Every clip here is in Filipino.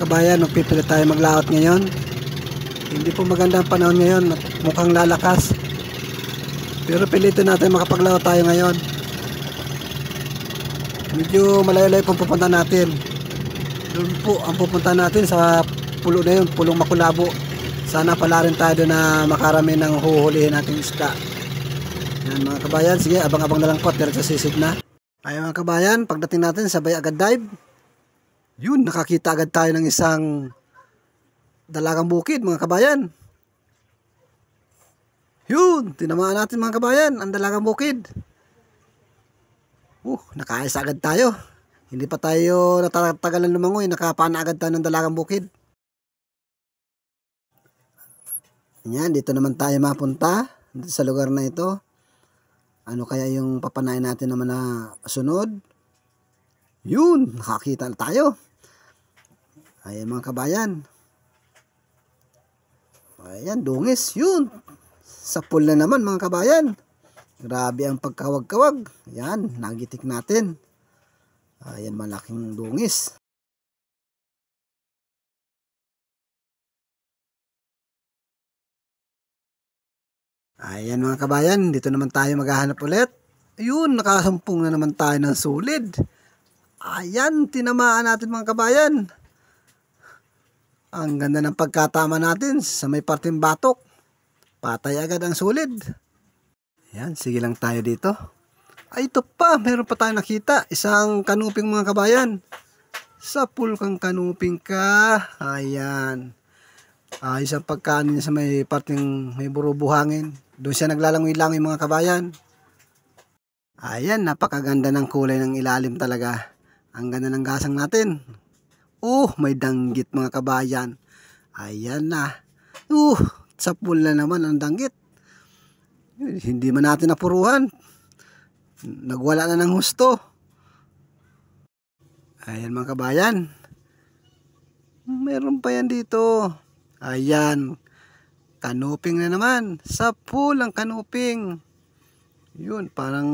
kabayan, magpipilit tayo maglaot ngayon. Hindi po maganda ang panahon ngayon, mukhang lalakas. Pero pilitin natin makapaglaot tayo ngayon. Medyo malayo-layo pong pupunta natin. Doon po ang pupunta natin sa pulo na yun, pulong Makulabo. Sana pala rin tayo doon na makarami ng huhulihin nating isda. Yan mga kabayan, sige abang-abang na lang po, diretso sisid na. Ayun mga kabayan, pagdating natin sabay agad dive. Yun, nakakita agad tayo ng isang dalagang bukid mga kabayan. Yun, tinamaan natin mga kabayan, ang dalagang bukid. Nakaayos agad tayo. Hindi pa tayo natatagalan lumangoy, nakapana agad tayo ng dalagang bukid. Yan, dito naman tayo mapunta, dito sa lugar na ito. Ano kaya yung papanain natin naman na sunod? Yun, nakakita na tayo. Ayan mga kabayan. Ayan, dungis. Yun, sa pool na naman mga kabayan. Grabe ang pagkawag-kawag. Ayan, nagitik natin. Ayan, malaking dungis. Ayan mga kabayan, dito naman tayo maghahanap ulit. Ayun, nakasampung na naman tayo ng sulid. Ayan, tinamaan natin mga kabayan. Ang ganda ng pagkatama natin sa may parteng batok. Patay agad ang sulid. Ayan, sige lang tayo dito. Ay, ito pa, meron pa tayo nakita. Isang kanuping mga kabayan. Sa pool kang kanuping ka. Ayan. Ayos ang pagkanin sa may parteng may burubuhangin. Doon siya naglalangoy-langoy mga kabayan. Ayan, napakaganda ng kulay ng ilalim talaga. Ang ganda ng gasang natin. May danggit mga kabayan. Ayan na. Sa pool na naman ang danggit. Hindi man natin napuruhan. Nagwala na ng husto. Ayan mga kabayan. Meron pa yan dito. Ayan. Kanuping na naman. Sa pool ang kanuping. Yun, parang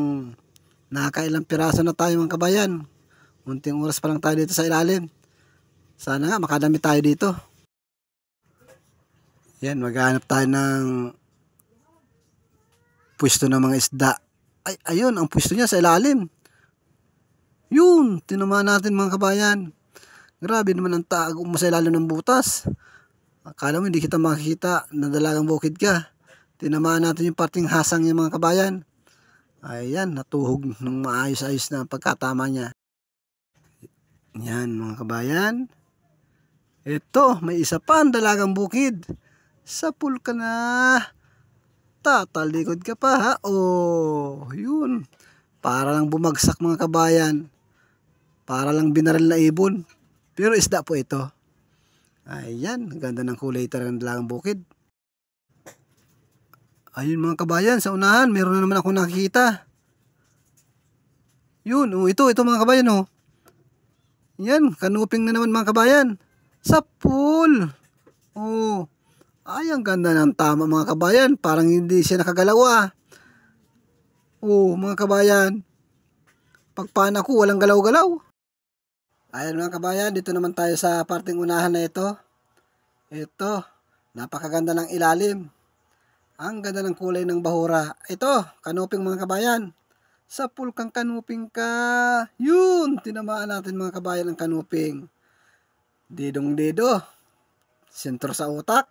nakakailang piraso na tayo mga kabayan. Unting oras pa lang tayo dito sa ilalim. Sana nga makadami tayo dito. Yan, maghanap tayo ng pwesto ng mga isda. Ayun, ang pwesto niya sa ilalim. Yun, tinamaan natin mga kabayan. Grabe naman ang tago mo sa ilalim ng butas. Akala mo hindi kita makikita na dalagang bukid ka. Tinamaan natin yung parting hasang yung mga kabayan. Ayan, natuhog ng maayos-ayos na pagkatama niya. Yan mga kabayan. Ito, may isa pa ang dalagang bukid. Sa pool ka na. Tatalikod ka pa ha. Yun. Para lang bumagsak mga kabayan. Para lang binaril na ibon. Pero isda po ito. Ayan, ganda ng kulay talaga ng dalagang bukid. Ayun mga kabayan, sa unahan, meron na naman ako nakikita. Yun, ito mga kabayan Yan, kanuping na naman mga kabayan. Sa pool. Ay, ang ganda ng tama mga kabayan. Parang hindi siya nakagalaw mga kabayan. Pagpana ko, walang galaw-galaw. Ayan mga kabayan, dito naman tayo sa parting unahan na ito. Ito, napakaganda ng ilalim. Ang ganda ng kulay ng bahura. Ito, kanuping mga kabayan. Sa pool kang kanuping ka. Yun, tinamaan natin mga kabayan ng kanuping. Didong-dido. Sentro sa utak.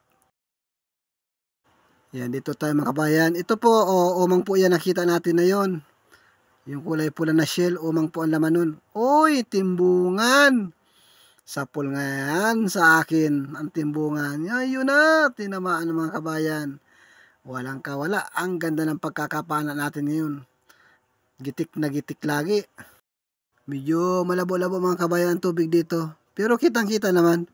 Yan, dito tayo mga kabayan. Ito po, umang po yan nakita natin na yon. Yung kulay pula na shell, umang po ang laman nun. Timbungan. Sa pool nga yan, sa akin, ang timbungan. Yun na, tinamaan ng mga kabayan. Walang kawala. Ang ganda ng pagkakapana natin ngayon. Gitik na gitik lagi. Medyo malabo-labo mga kabayan ang tubig dito. Pero kitang-kita naman.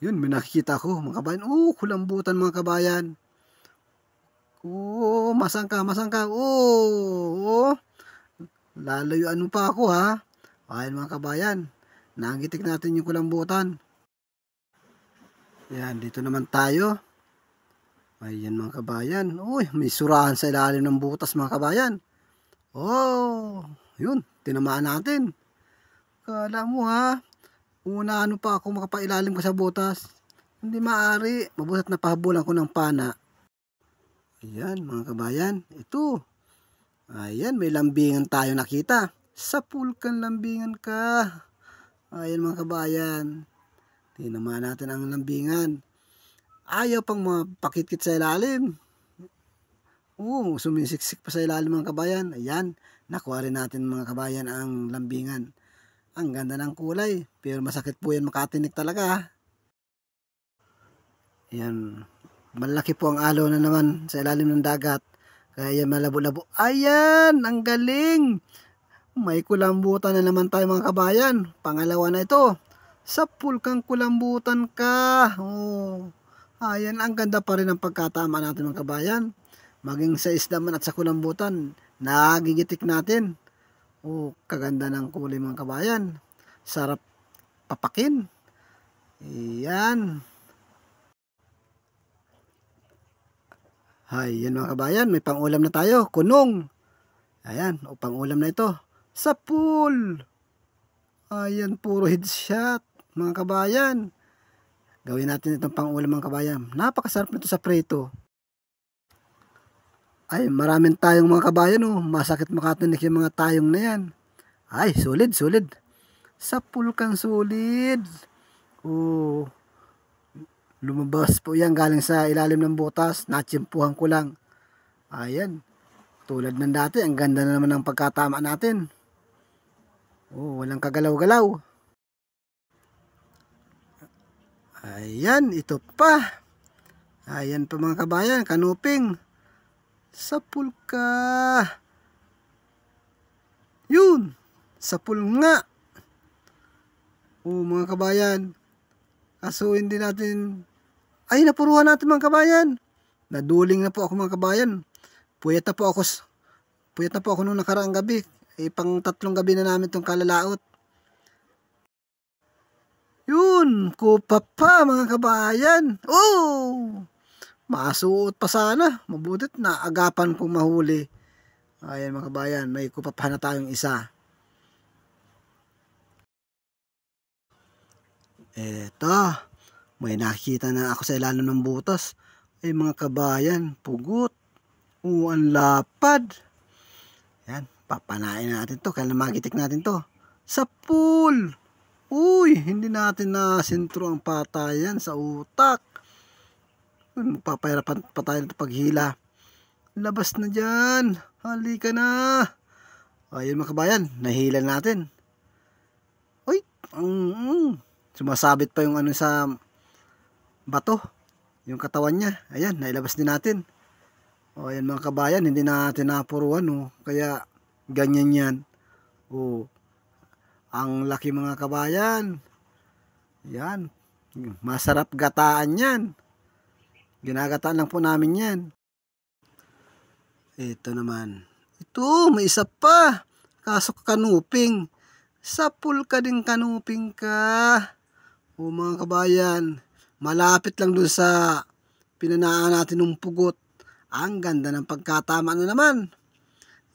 Yun, may nakikita ko mga kabayan. Kulambutan mga kabayan. Masangka. Lalayuan mo pa ako ha. Ayan mga kabayan. Nagitik natin yung kulambutan. Yan, dito naman tayo. Ayan mga kabayan. May surahan sa ilalim ng butas mga kabayan. Yun, tinamaan natin. Kala mo ha. Una ano pa ako makapailalim ko sa butas. Hindi maaari. Mabutit na pahabulan ko ng pana. Ayan mga kabayan. Ito. Ayan, may lambingan tayo nakita. Sa pulkan lambingan ka. Ayan mga kabayan. Tinamaan natin ang lambingan. Ayaw pang mapakitkit sa ilalim. Sumisiksik pa sa ilalim mga kabayan. Ayan, nakuha rin natin mga kabayan ang lambingan. Ang ganda ng kulay. Pero masakit po yan makatinik talaga. Ayan, malaki po ang alo na naman sa ilalim ng dagat. Kaya yan malabo-labo. Ayan, ang galing. May kulambutan na naman tayo mga kabayan. Pangalawa na ito. Sa pulkang kulambutan ka. Ayan, ang ganda pa rin ang pagkatama natin mga kabayan. Maging sa isda man at sa kulambutan, nagigitik natin. Kaganda ng kulay mga kabayan. Sarap papakin. Ayan. Yan mga kabayan, may pangulam na tayo. Kunong. Ayan, pangulam na ito. Sa pool. Ayan, puro headshot mga kabayan. Gawin natin itong pangulam mga kabayan. Napakasarap nito sa preto. Ay, maraming tayong mga kabayan. Masakit makatinik yung mga tayong na yan. Ay, solid. Sa pool kang solid. Lumabas po yan galing sa ilalim ng butas. Natsimpuhan ko lang. Ayan. Tulad ng dati, ang ganda na naman ng pagkatama natin. Walang kagalaw-galaw. Ayan, ito pa. Ayan pa mga kabayan, kanuping. Sa pool ka. Yun. Sa pool nga. Mga kabayan. Kaso hindi natin... Ay, napuruhan natin mga kabayan. Naduling na po ako mga kabayan. Puyat na po ako nung nakaraang gabi. Pang 3 gabi na namin itong kalalaot. Yun, kupa pa mga kabayan. Masuot pa sana. Mabutit na agapan pong mahuli. Ayan mga kabayan, may kupa pa na tayong isa. Eto. May nakita na ako sa ilalim ng butas. Ay mga kabayan, pugot. Ang lapad. Yan, papanain natin to. Kailan magitik natin to? Sa pool. Hindi natin na sentro ang patayan sa utak. Magpapahirapan pa tayo ng paghila. Labas na dyan. Halika na. Ayun mga kabayan, nahila natin. Sumasabit pa yung ano sa bato, yung katawan niya. Ayan, nailabas din natin. Ayan mga kabayan, hindi natin napuruan. Kaya ganyan yan. Ang laki mga kabayan. Yan, masarap gataan yan. Ginagataan lang po namin yan. Ito naman. Ito, may isa pa. Kaso kanuping. Sa pool ka din kanuping ka. Mga kabayan, malapit lang dun sa pinanaan natin ng pugot. Ang ganda ng pagkatama na naman.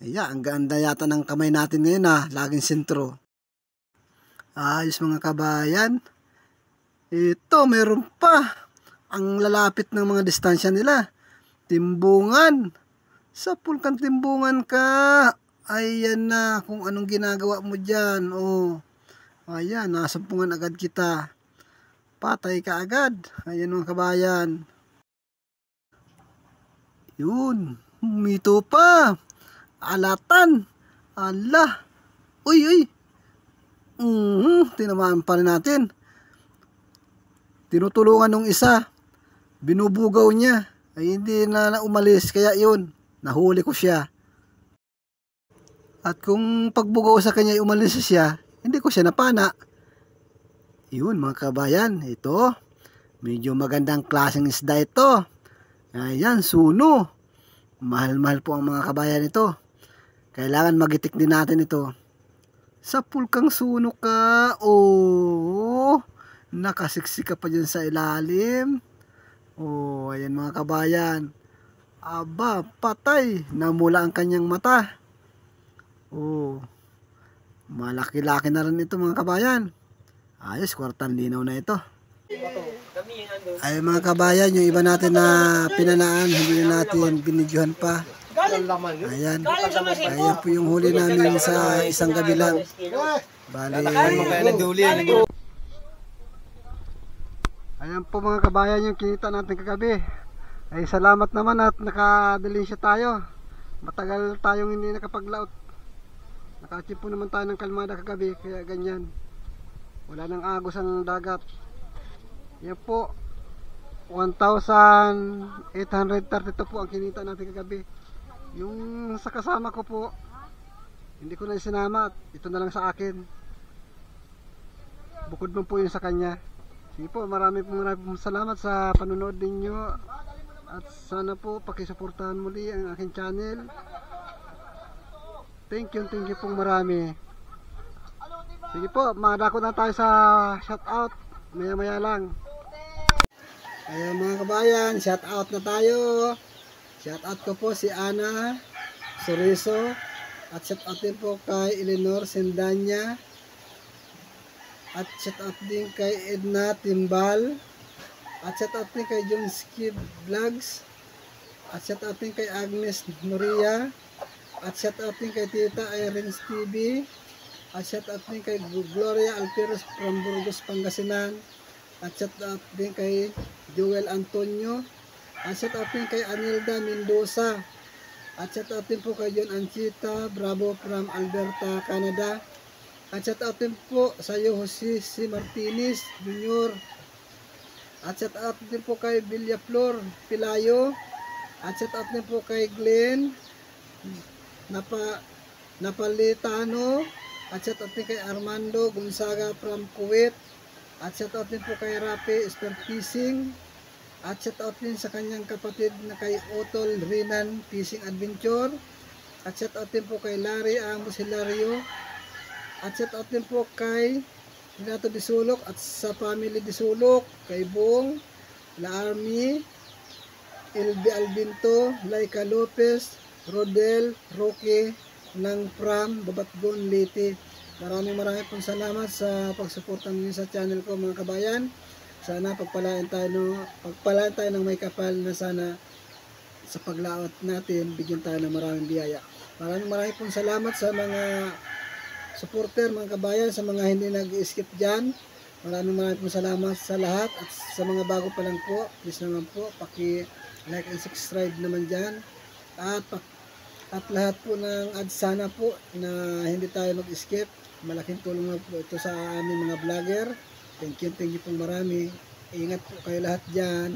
Ang ganda yata ng kamay natin ngayon laging sentro. Ayos mga kabayan. Ito, meron pa. Ang lalapit ng mga distansya nila. Timbungan. Sa pulkan timbungan ka. Ayan na kung anong ginagawa mo dyan. Ayan, nasumpungan agad kita. Patay ka agad. Ayan mga kabayan. Yun. Mito pa. Alatan. Ala. Uy. Tinamaan pa rin natin. Tinutulungan nung isa. Binubugaw niya. Ay hindi na umalis. Kaya yun. Nahuli ko siya. At kung pagbugaw sa kanya umalis siya, hindi ko siya napana. Yun mga kabayan, ito. Medyo magandang klaseng isda ito. Ayan, suno. Mahal-mahal po ang mga kabayan ito. Kailangan magitik din natin ito. Sa pulkang suno ka. Nakasiksik ka pa dyan sa ilalim. Ayan mga kabayan. Aba, patay. Namula ang kanyang mata. Malaki-laki na rin ito mga kabayan. Ayos, kwartang linaw na ito. Ay mga kabayan, yung iba natin na pinanaan, hindi na natin binidyohan pa. Ayan, ayan po yung huli namin sa isang gabi lang. Bali, ayan po mga kabayan yung kinita natin kagabi. Ay salamat naman at nakadelinsya tayo. Matagal tayong hindi nakapaglaot. Naka-achieve po naman tayo ng kalmada kagabi, kaya ganyan. Wala nang agos ang dagat. Yan po, 1,832 po ang kinita natin kagabi. Yung sa kasama ko po, hindi ko na sinama. Ito na lang sa akin. Bukod mo po yun sa kanya. Sige po, maraming salamat sa panonood ninyo. At sana po pakisuportahan muli ang aking channel. Thank you pong marami. Sige po, madako na tayo sa shoutout. Maya maya lang. Ayan mga kabayan, shoutout na tayo. Shoutout ko po si Ana Soriso. At shoutout din po kay Eleanor Sendanya. At shoutout din kay Edna Timbal. At shoutout din kay John Skid Vlogs. At shoutout din kay Agnes Noria. At shoutout din kay Tita Irene TV. At shoutout din kay Gloria Alperos from Burgos, Pangasinan. At shoutout din kay Joel Antonio. At shoutout din kay Anilda Mendoza. At shoutout din po kay John Anchita Bravo from Alberta, Canada. At shoutout din po sa iyo Jose C. Martinez Jr. At shoutout din po kay Villaflor Pilayo. At shoutout din po kay Glenn Napalitano. At shoutout din kay Armando Gonzaga from Kuwait. At shoutout din po kay Rapi Sport Fishing. At shoutout din sa kanyang kapatid na kay Otol Rinan Fishing Adventure. At shoutout din po kay Larry Amos Hilario. At shoutout din po kay Renato Disulok at sa family Disulok, kay Bong, La Army, Elby Albinto, Laika Lopez, Rodel, Roque ng Pram, Babatgon, Leyte. Maraming pong salamat sa pagsuporta niyo sa channel ko mga kabayan. Sana pagpalain tayo ng may kapal na sana sa paglaot natin, bigyan tayo ng maraming biyaya. Maraming pong salamat sa mga supporter mga kabayan, sa mga hindi nag-skip dyan. Maraming pong salamat sa lahat at sa mga bago pa lang po, please naman po paki-like and subscribe naman dyan. At lahat po ng ads sana po na hindi tayo mag-skip. Malaking tulong na po ito sa aming mga vlogger. Thank you pong marami. Ingat po kayo lahat dyan.